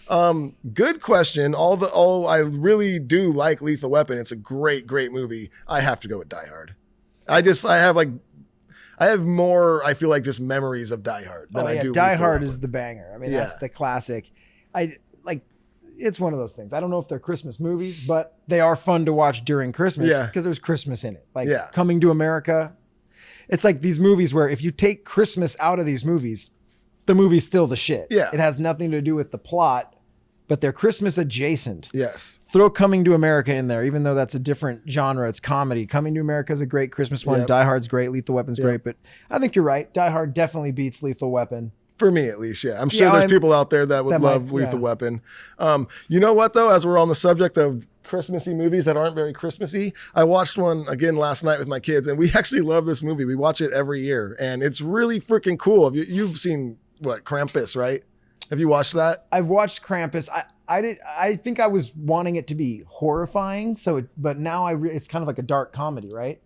Good question. I really do like Lethal Weapon. It's a great movie. I have to go with Die Hard. I have more, I feel like, just memories of Die Hard than I do. Die Lethal Hard Weapon. is the banger. I mean, that's the classic. It's one of those things. I don't know if they're Christmas movies, but they are fun to watch during Christmas because there's Christmas in it. Coming to America. It's like these movies where if you take Christmas out of these movies, the movie's still the shit. Yeah. It has nothing to do with the plot, but they're Christmas adjacent. Yes. Throw Coming to America in there, even though that's a different genre. It's comedy. Coming to America is a great Christmas one. Yep. Die Hard's great. Lethal Weapon's great. But I think you're right. Die Hard definitely beats Lethal Weapon. For me, at least, yeah. I'm sure there's people out there that would love Lethal Weapon. You know what, though? As we're on the subject of Christmassy movies that aren't very Christmassy, I watched one again last night with my kids, and we actually love this movie. We watch it every year, and it's really freaking cool. You've seen, Krampus, right? Have you watched that? I've watched Krampus. I think I was wanting it to be horrifying, but now it's kind of like a dark comedy, right?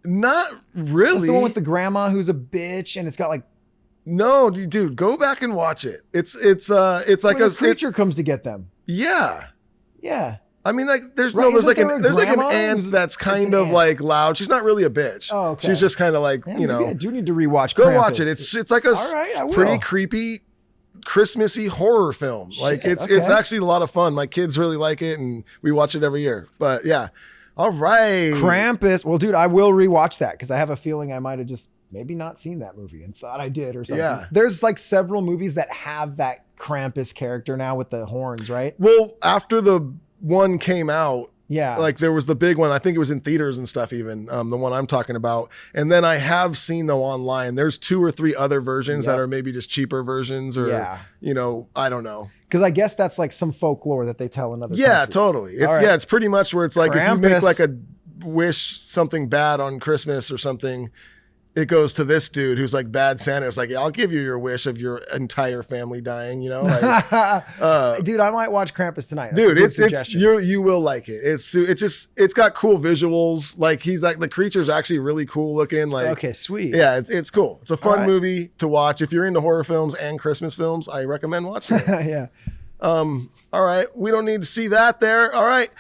Not really. It's the one with the grandma who's a bitch, and it's got like. No, dude, go back and watch it. It's like a creature comes to get them. Yeah. Yeah. I mean, like there's Right, like an ant that's kind of like loud. She's not really a bitch. Oh, okay. She's just kind of like, Maybe I do need to rewatch. Go Krampus. watch it. It's like a I will. pretty creepy Christmassy horror film. Like it's actually a lot of fun. My kids really like it, and we watch it every year. But yeah. All right. Krampus. Well, dude, I will rewatch that because I have a feeling I might have just maybe not seen that movie and thought I did or something. Yeah. There's like several movies that have that Krampus character now with the horns, right? Well, after the one came out, yeah, like there was the big one. I think it was in theaters and stuff even, the one I'm talking about. And then I have seen though online, there's 2 or 3 other versions that are maybe just cheaper versions or, I don't know. Because I guess that's like some folklore that they tell in other countries. Totally. It's pretty much where it's like Krampus. If you make like a wish something bad on Christmas or something, it goes to this dude who's like bad Santa. It's like, I'll give you your wish of your entire family dying, like, dude, I might watch Krampus tonight. That's it's you will like it. It's got cool visuals. Like he's like, the creature's actually really cool looking. Like, okay, sweet. Yeah. It's cool. It's a fun movie to watch. If you're into horror films and Christmas films, I recommend watching it. Yeah. All right. We don't need to see that there. All right.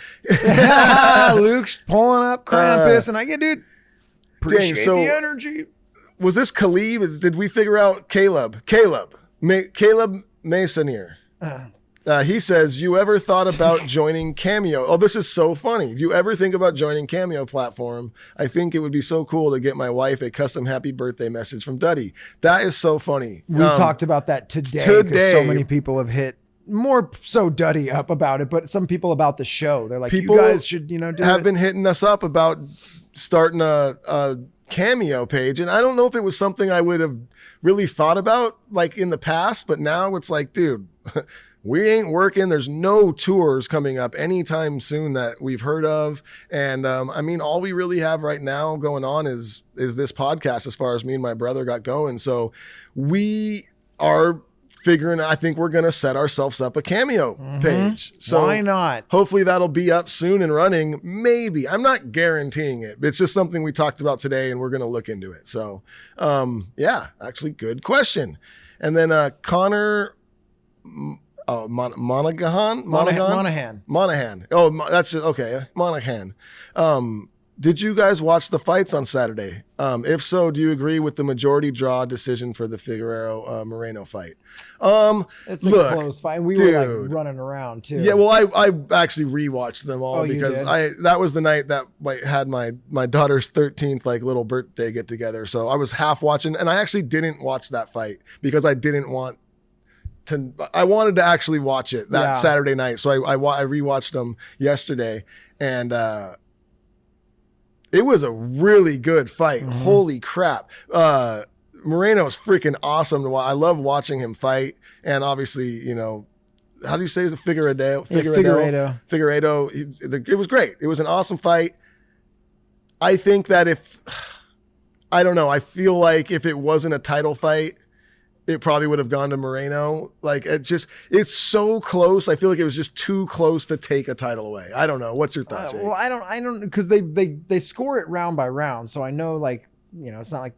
Luke's pulling up Krampus and I get, dude, appreciate the energy. Was this Khalib? Did we figure out Caleb Masonier? He says, you ever thought about joining Cameo? Oh, this is so funny. Do you ever think about joining Cameo platform? I think it would be so cool to get my wife a custom happy birthday message from Duddy. That is so funny. We talked about that today. 'Cause so many people have hit more so Duddy up about it, but some people about the show. They're like, people you guys should, have been hitting us up about starting a Cameo page. And I don't know if it was something I would have really thought about like in the past, but now it's like, dude, we ain't working. There's no tours coming up anytime soon that we've heard of. And I mean, all we really have right now going on is this podcast as far as me and my brother got going. So we are figuring, I think we're going to set ourselves up a Cameo page. So why not? Hopefully that'll be up soon and running. Maybe. I'm not guaranteeing it. It's just something we talked about today and we're going to look into it. So yeah, actually good question. And then Connor Monaghan. Oh, that's just, okay. Monaghan. Did you guys watch the fights on Saturday? If so, do you agree with the majority draw decision for the Figueroa Moreno fight? It's a close fight. We were like running around too. Yeah, well, I actually rewatched them all because that was the night that I had my daughter's 13th like little birthday get together. So I was half watching, and I actually didn't watch that fight because I didn't want to. I wanted to actually watch it that Saturday night. So I rewatched them yesterday, and it was a really good fight. Holy crap. Moreno is freaking awesome to watch. I love watching him fight. And obviously, how do you say it? Figueredo. It was great. It was an awesome fight. I think that I don't know. I feel like if it wasn't a title fight, it probably would have gone to Moreno. Like it's so close. I feel like it was just too close to take a title away. I don't know. What's your thoughts? Well, I don't, because they score it round by round. So I know it's not like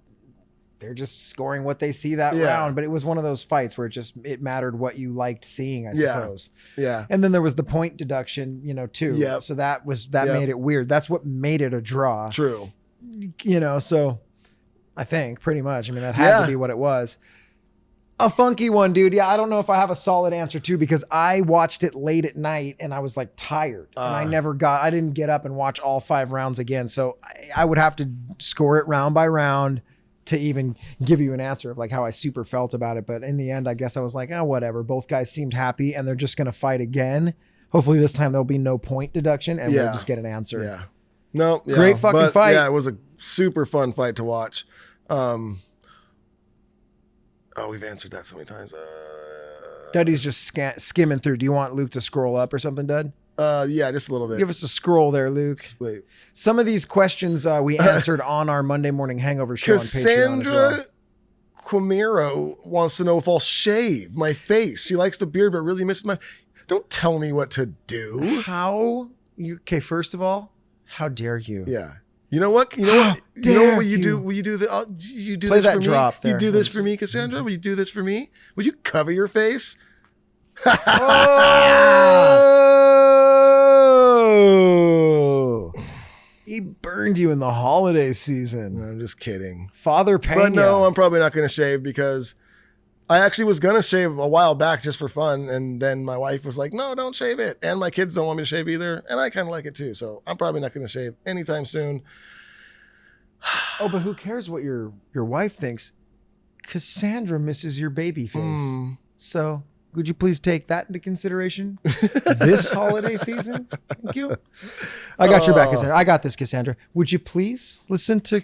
they're just scoring what they see that round, but it was one of those fights where it mattered what you liked seeing, I suppose. Yeah. And then there was the point deduction, too. Yeah. So that made it weird. That's what made it a draw. True. So I think pretty much, that had to be what it was. A funky one, dude. Yeah, I don't know if I have a solid answer too, because I watched it late at night and I was like tired and I didn't get up and watch all 5 rounds again. So I would have to score it round by round to even give you an answer of like how I super felt about it. But in the end, I guess I was like, whatever. Both guys seemed happy and they're just going to fight again. Hopefully this time there'll be no point deduction and we'll just get an answer. Yeah. No. Yeah. Great fucking fight. Yeah, it was a super fun fight to watch. We've answered that so many times. Duddy's just skimming through. Do you want Luke to scroll up or something, Dud? Yeah, just a little bit. Give us a scroll there, Luke. Wait. Some of these questions we answered on our Monday Morning Hangover show on Patreon as well. Quimero wants to know if I'll shave my face. She likes the beard, but really misses my... Don't tell me what to do. Okay, first of all, how dare you? Yeah. You know what? You know what will you do? Will you do you do Play this that for me? drop there. You do this for me, Cassandra? Will you do this for me? Would you cover your face? Oh! He burned you in the holiday season. I'm just kidding. Father Pena. But no, I'm probably not going to shave because I actually was going to shave a while back just for fun. And then my wife was like, no, don't shave it. And my kids don't want me to shave either. And I kind of like it too. So I'm probably not going to shave anytime soon. Oh, but who cares what your wife thinks? Cassandra misses your baby face. So would you please take that into consideration this holiday season? Thank you. I got your back, Cassandra. I got this, Cassandra. Would you please listen to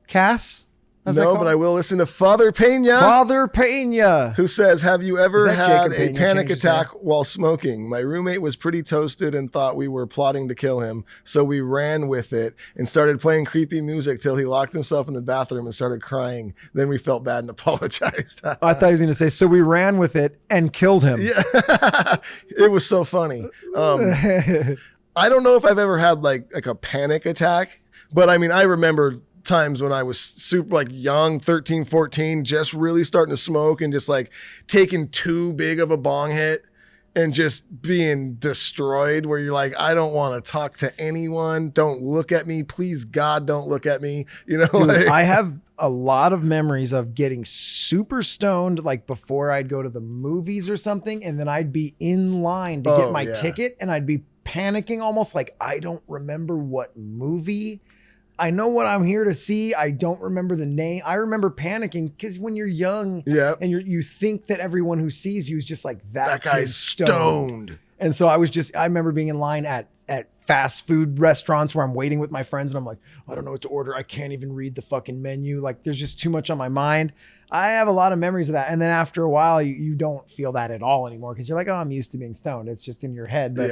Cass? No, but I will listen to Father Pena. Father Pena. Who says, have you ever had a Pena panic attack while smoking? My roommate was pretty toasted and thought we were plotting to kill him. So we ran with it and started playing creepy music till he locked himself in the bathroom and started crying. Then we felt bad and apologized. I thought he was going to say, so we ran with it and killed him. Yeah, it was so funny. I don't know if I've ever had like a panic attack, but I mean, I remember times when I was super young, 13, 14, just really starting to smoke and just taking too big of a bong hit and just being destroyed where you're like, I don't want to talk to anyone. Don't look at me. Please, God, don't look at me. Dude, I have a lot of memories of getting super stoned, like before I'd go to the movies or something. And then I'd be in line to get my ticket and I'd be panicking almost like, I don't remember what movie. I know what I'm here to see. I don't remember the name. I remember panicking because when you're young and you think that everyone who sees you is just like that guy's stoned. And so I remember being in line at fast food restaurants where I'm waiting with my friends and I'm like, I don't know what to order. I can't even read the fucking menu. Like there's just too much on my mind. I have a lot of memories of that. And then after a while, you don't feel that at all anymore because you're like, oh, I'm used to being stoned. It's just in your head. But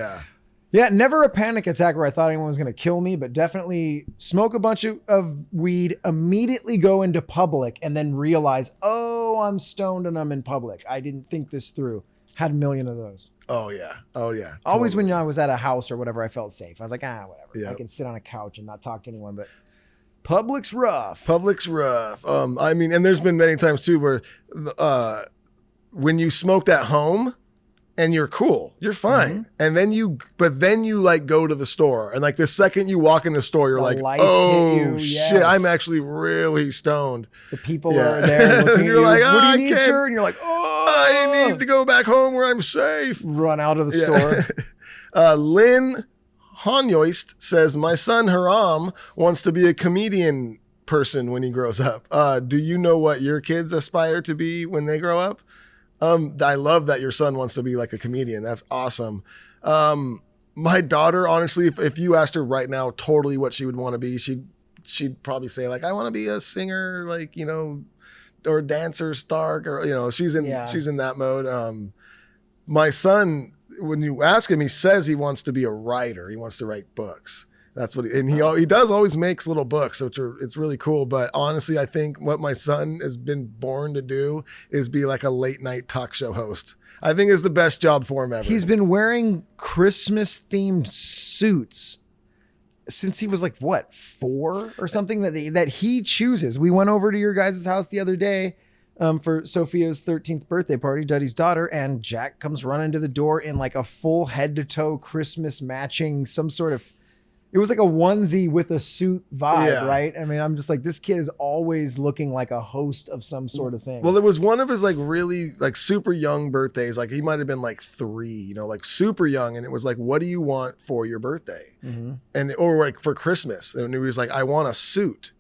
yeah, never a panic attack where I thought anyone was going to kill me, but definitely smoke a bunch of weed, immediately go into public and then realize, oh, I'm stoned and I'm in public. I didn't think this through. Had a million of those. Oh yeah. Always when I was at a house or whatever, I felt safe. I was like, whatever. Yep. I can sit on a couch and not talk to anyone, but public's rough. I mean, and there's been many times too where when you smoked at home and you're cool, you're fine. And then you like go to the store and like the second you walk in the store, you're like, oh shit, I'm actually really stoned. The people are there looking at you. Like, what do you need, sir? And you're like, I need to go back home where I'm safe. Run out of the store. Lynn Honyoist says, my son Haram wants to be a comedian person when he grows up. Do you know what your kids aspire to be when they grow up? I love that your son wants to be like a comedian. That's awesome. My daughter, honestly, if you asked her right now totally what she would want to be, she'd probably say like, I want to be a singer, like, you know, or a dancer, star, or, you know, she's in that mode. My son, when you ask him, he says he wants to be a writer. He wants to write books. That's what he does always makes little books, which it's really cool. But honestly, I think what my son has been born to do is be like a late night talk show host. I think is the best job for him ever. He's been wearing Christmas themed suits since he was like, what, 4 or something that he chooses. We went over to your guys' house the other day for Sophia's 13th birthday party, Duddy's daughter, and Jack comes running to the door in like a full head to toe Christmas matching, some sort of, it was like a onesie with a suit vibe, right? I mean, I'm just like, this kid is always looking like a host of some sort of thing. Well, it was one of his like really like super young birthdays. Like he might've been like 3, you know, like super young. And it was like, what do you want for your birthday? Or like for Christmas. And he was like, I want a suit.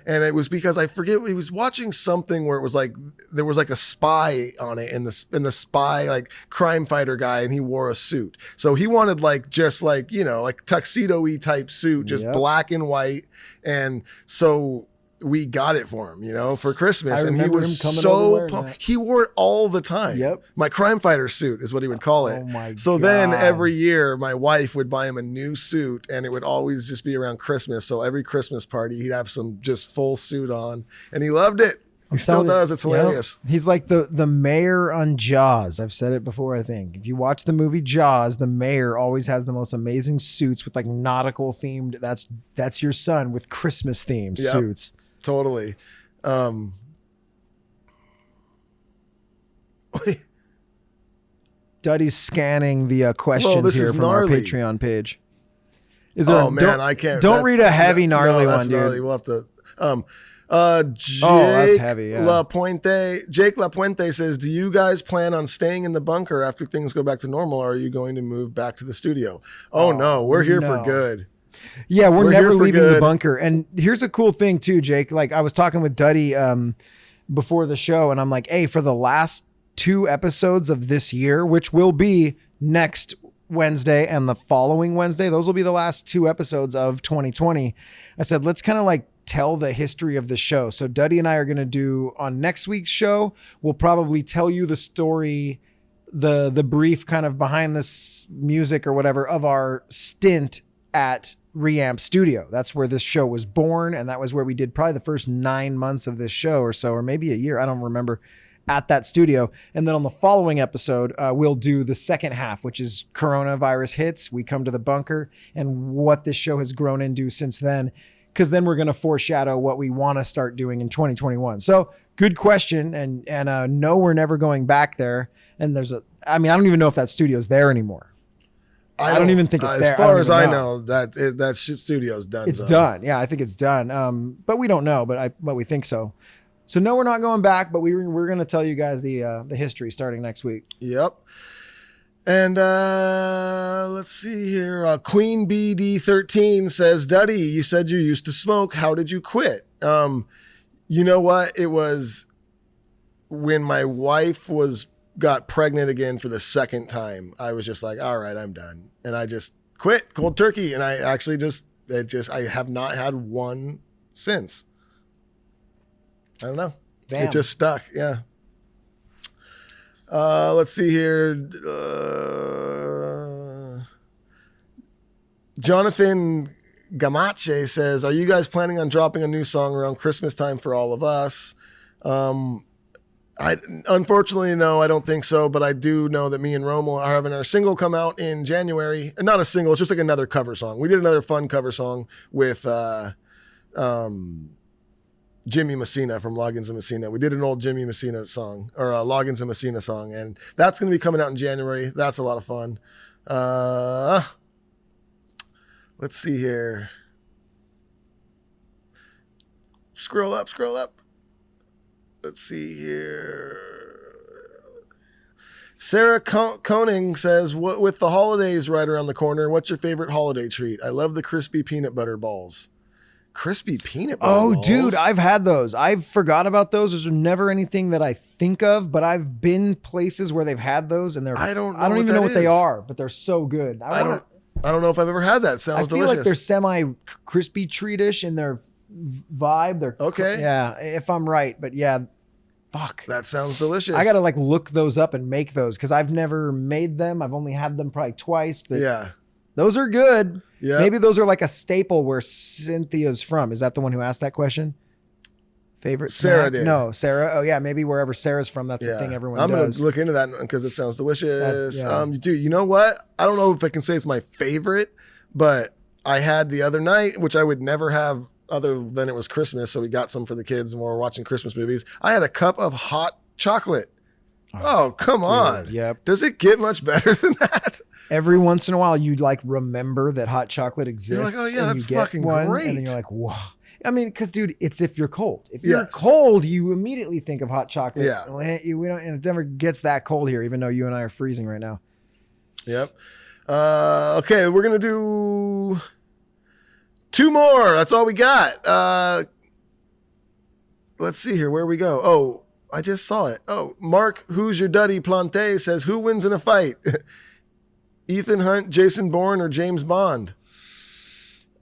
And it was because I forget, he was watching something where it was like, there was like a spy on it and the spy, like crime fighter guy, and he wore a suit. So he wanted like, just like, you know, like tuxedo-y type suit, just black and white. And so we got it for him, you know, for Christmas. And he was so pumped. He wore it all the time. My crime fighter suit is what he would call it. So then every year my wife would buy him a new suit and it would always just be around Christmas. So every Christmas party, he'd have some just full suit on and he loved it. He still does. It's hilarious. He's like the mayor on Jaws. I've said it before, I think. If you watch the movie Jaws, the mayor always has the most amazing suits with like nautical themed. That's your son with Christmas themed suits. Totally. Duddy's scanning the questions here from our Patreon page. Is there I can't. Don't read a heavy gnarly one, dude. Gnarly. We'll have to. Jake that's heavy. Jake Lapuente says, do you guys plan on staying in the bunker after things go back to normal, or are you going to move back to the studio? No, we're here for good. Yeah, we're never leaving the bunker. And here's a cool thing too, Jake. Like I was talking with Duddy before the show, and I'm like, hey, for the last 2 episodes of this year, which will be next Wednesday and the following Wednesday, those will be the last 2 episodes of 2020. I said, let's kind of like tell the history of the show. So Duddy and I are going to do on next week's show, we'll probably tell you the story, the brief kind of behind this music or whatever of our stint at Reamp Studio. That's where this show was born. And that was where we did probably the first 9 months of this show or so, or maybe a year. I don't remember, at that studio. And then on the following episode, we'll do the second half, which is coronavirus hits. We come to the bunker and what this show has grown into since then. Because then we're going to foreshadow what we want to start doing in 2021. So good question. And no, we're never going back there. And I don't even know if that studio's there anymore. I don't even think it's as there. far as I know. know, that studio's done. It's done. Yeah, I think it's done. But we don't know. But we think so. So no, we're not going back. But we're going to tell you guys the history starting next week. Yep. And let's see here. Queen BD13 says, Duddy, you said you used to smoke. How did you quit? You know what? It was when my wife got pregnant again for the second time. I was just like, all right, I'm done. And I just quit cold turkey. And I actually I have not had one since. I don't know. Bam. It just stuck. Yeah. Let's see here. Jonathan Gamache says, are you guys planning on dropping a new song around Christmas time for all of us? Unfortunately, no, I don't think so, but I do know that me and Rome are having our single come out in January. Not a single, it's just like another cover song. We did another fun cover song with Jimmy Messina from Loggins and Messina. We did an old Jimmy Messina song, or a Loggins and Messina song, and that's going to be coming out in January. That's a lot of fun. Let's see here. Scroll up. Let's see here. Sarah Koning says, "What with the holidays right around the corner, what's your favorite holiday treat? I love the crispy peanut butter balls." Crispy peanut butter balls? Dude, I've had those. I forgot about those. Those are never anything that I think of, but I've been places where they've had those, and I don't even know what they are, but they're so good. I don't know if I've ever had that. Sounds delicious. I feel like they're semi crispy treatish in their vibe. They're okay. Yeah, if I'm right, but yeah. Fuck. That sounds delicious. I got to look those up and make those because I've never made them. I've only had them probably twice, but yeah, those are good. Yeah. Maybe those are like a staple where Cynthia's from. Is that the one who asked that question? Favorite Sarah snack? did. No, Sarah. Oh yeah, maybe wherever Sarah's from, that's the thing everyone does. I'm going to look into that because it sounds delicious. Yeah. Dude, you know what? I don't know if I can say it's my favorite, but I had the other night, which I would never have other than it was Christmas. So we got some for the kids and we were watching Christmas movies. I had a cup of hot chocolate. Oh, come on. Yep. Does it get much better than that? Every once in a while, you remember that hot chocolate exists. You're like, oh yeah, that's fucking great. And then you're like, wow. I mean, because dude, it's if you're cold. If you're cold, you immediately think of hot chocolate. Yeah. We don't, and it never gets that cold here, even though you and I are freezing right now. Yep. Okay, we're gonna do 2 more. That's all we got. Let's see here. Where we go? Oh, I just saw it. Oh, Mark, who's your duddy Plante says, who wins in a fight? Ethan Hunt, Jason Bourne, or James Bond?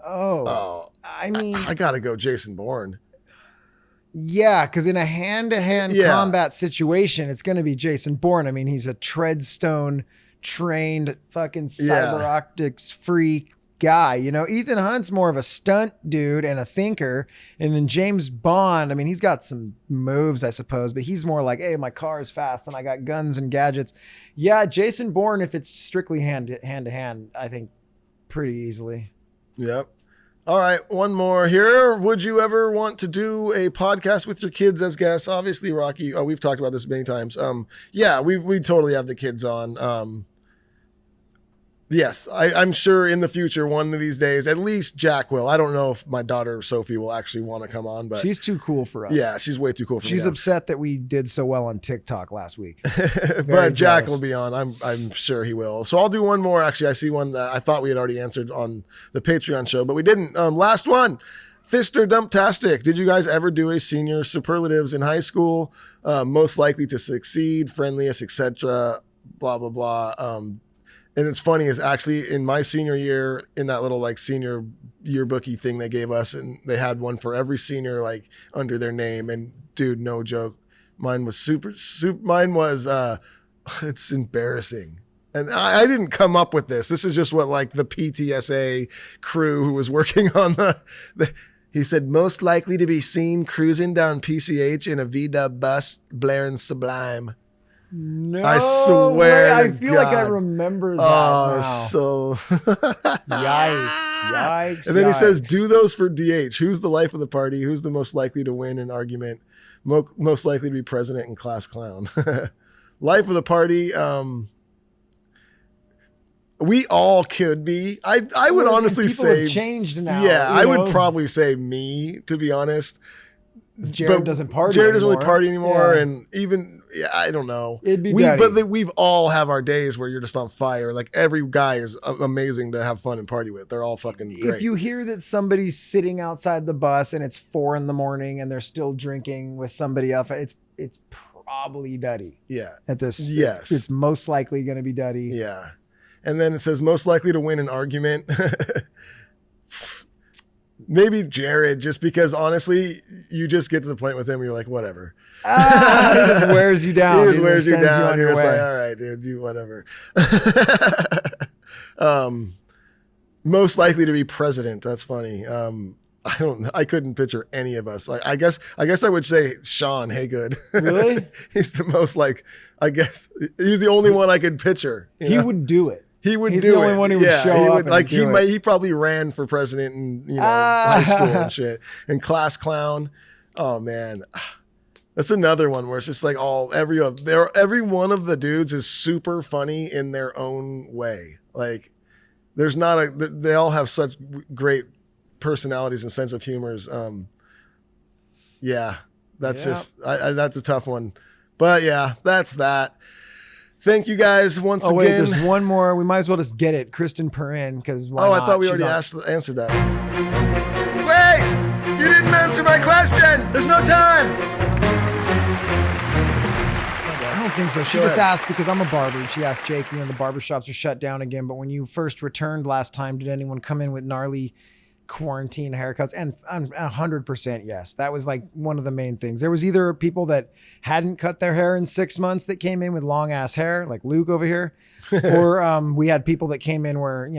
Oh, I mean, I gotta go Jason Bourne. Yeah, because in a hand-to-hand combat situation, it's going to be Jason Bourne. I mean, he's a treadstone trained fucking cyber optics freak guy. You know, Ethan Hunt's more of a stunt dude and a thinker. And then James Bond, I mean, he's got some moves, I suppose, but he's more like, hey, my car is fast and I got guns and gadgets. Yeah, Jason Bourne, if it's strictly hand to hand, I think pretty easily. Yep. All right, one more here. Would you ever want to do a podcast with your kids as guests? Obviously, Rocky, we've talked about this many times. Yeah, we totally have the kids on. Yes, I'm sure in the future, one of these days, at least Jack will. I don't know if my daughter Sophie will actually want to come on, but she's too cool for us. Yeah, she's way too cool for me. She's upset that we did so well on TikTok last week. But Jack will be on. I'm sure he will. So I'll do one more. Actually, I see one that I thought we had already answered on the Patreon show, but we didn't. Last one. Fister Dumptastic. Did you guys ever do a senior superlatives in high school? Most likely to succeed, friendliest, etc. Blah blah blah. And it's funny is actually in my senior year, in that little senior yearbooky thing they gave us, and they had one for every senior under their name. And dude, no joke, mine was super. Mine was it's embarrassing. And I didn't come up with this. This is just what the PTSA crew who was working on he said, most likely to be seen cruising down PCH in a VW bus blaring Sublime. No, I swear. I feel like I remember that. Oh, now. So yikes. And then he says, do those for DH. Who's the life of the party? Who's the most likely to win an argument? Most likely to be president and class clown. Life of the party. We all could be. I would honestly people say have changed now. Yeah, I would know? probably say me, to be honest. Jared doesn't party. Jared doesn't really party anymore, Yeah. and even I don't know. It'd be we've all have our days where you're just on fire. Like every guy is amazing to have fun and party with. They're all fucking great. If you hear that somebody's sitting outside the bus and it's 4 a.m. and they're still drinking with somebody else, it's probably Duddy. Yeah. At this, yes, it's most likely going to be Duddy. Yeah, and then it says most likely to win an argument. Maybe Jared, just because honestly, you just get to the point with him, you're like, whatever. He just wears you down. He just wears you down. On You're your just way. like, all right, dude, you whatever. Most likely to be president. That's funny. I couldn't picture any of us. Like, I guess I would say Sean Haygood. Really? He's the most like, I guess he's the only one I could picture. He would do it. He would He's do the only it. one who would show he up would, and like do it. he probably ran for president in high school and shit. And class clown. Oh man, that's another one where it's just like every one of the dudes is super funny in their own way. Like there's not they all have such great personalities and sense of humors. Yeah, that's just that's a tough one. But yeah, that's that. Thank you guys once again. There's one more. We might as well just get it. Kristen Perrin, because why not? I thought we already answered that. Wait! You didn't answer my question! There's no time! I don't think so. She just asked because I'm a barber. And she asked Jake, the barbershops are shut down again. But when you first returned last time, did anyone come in with gnarly quarantine haircuts? And 100% yes. That was like one of the main things. There was either people that hadn't cut their hair in 6 months that came in with long ass hair, like Luke over here, or we had people that came in where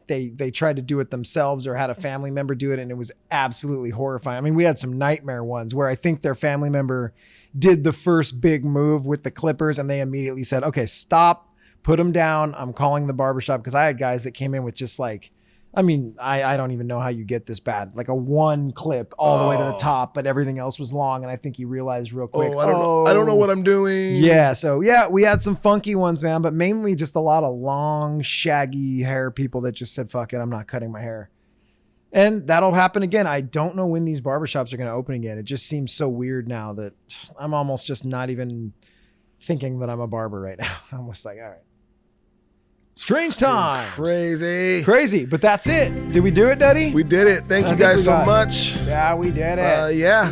they tried to do it themselves or had a family member do it, and it was absolutely horrifying. I mean, we had some nightmare ones where I think their family member did the first big move with the clippers and they immediately said, okay, stop, put them down, I'm calling the barbershop. Because I had guys that came in with just like, I mean, I don't even know how you get this bad. Like a one clip all the way to the top, but everything else was long. And I think he realized real quick. I don't know what I'm doing. Yeah. So yeah, we had some funky ones, man, but mainly just a lot of long, shaggy hair people that just said, fuck it, I'm not cutting my hair. And that'll happen again. I don't know when these barbershops are going to open again. It just seems so weird now that I'm almost just not even thinking that I'm a barber right now. I'm almost like, all right. Strange times. Crazy. But that's it. Did we do it, Duddy? We did it. Thank you guys so much. Yeah, we did it. Yeah.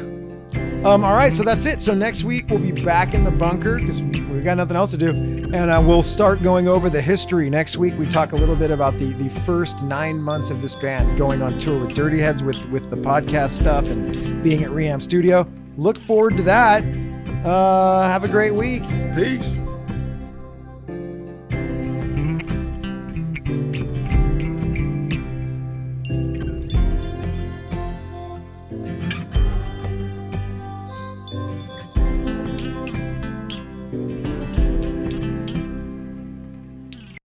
All right. So that's it. So next week we'll be back in the bunker because we got nothing else to do. And we'll start going over the history. Next week we talk a little bit about the first 9 months of this band going on tour with Dirty Heads with the podcast stuff and being at Reamp Studio. Look forward to that. Have a great week. Peace.